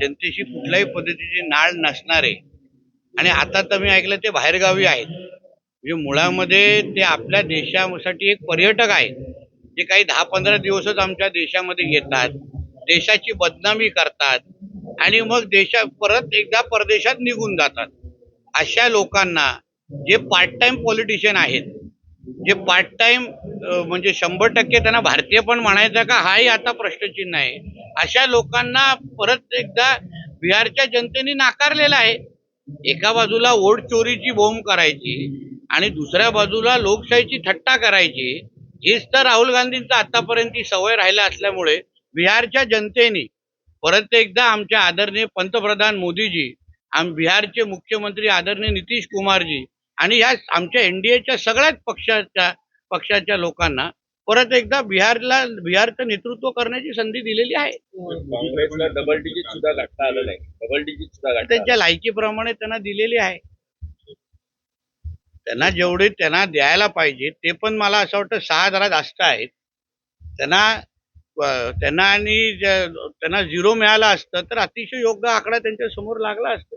जनतेशी कुठल्याही पद्धतीची नाळ नसणारे, आणि आता तर मी ऐकलं ते बाहेरगावी आहेत, म्हणजे मुळामध्ये ते आपल्या देशासाठी एक पर्यटक आहेत, जे काही 10-15 दिवसच आमच्या देशामध्ये येतात, देशाची बदनामी करतात आणि मग परत एकदा परदेशात निघून जातात. अशा लोकांना, जे पार्ट टाइम पॉलिटिशियन आहेत, जे पार्ट टाइम म्हणजे 100% त्यांना भारतीय पण म्हणायचं का हाही आता प्रश्नचिन्ह आहे, अशा लोकांना परत एकदा बिहारच्या जनतेने नाकारलेलं आहे. एका बाजूला वोट चोरीची बोंब करायची आणि दुसऱ्या बाजूला लोकशाहीची थट्टा करायची, हीच तर राहुल गांधींचा आतापर्यंत सवय राहिला असल्यामुळे बिहारच्या जनतेने परत एकदा आमच्या आदरणीय पंतप्रधान मोदीजी, बिहारचे मुख्यमंत्री आदरणीय नितीश कुमारजी आणि या आमच्या एनडीएच्या सगळ्याच पक्षाच्या लोकांना परत एकदा बिहारचं नेतृत्व करण्याची संधी दिलेली आहे. काँग्रेसला डबल डिजिट सुद्धा गाठता आलं नाही, डबल डिजिट सुद्धा गाठता त्यांच्या लायकीप्रमाणे त्यांना दिलेली आहे. त्यांना जेवढे त्यांना द्यायला पाहिजे ते पण मला असं वाटतं 6 जरा जास्त आहेत. त्यांना आणि त्यांना 0 मिळाला असतं तर अतिशय योग्य आकडा त्यांच्या समोर लागला असतं.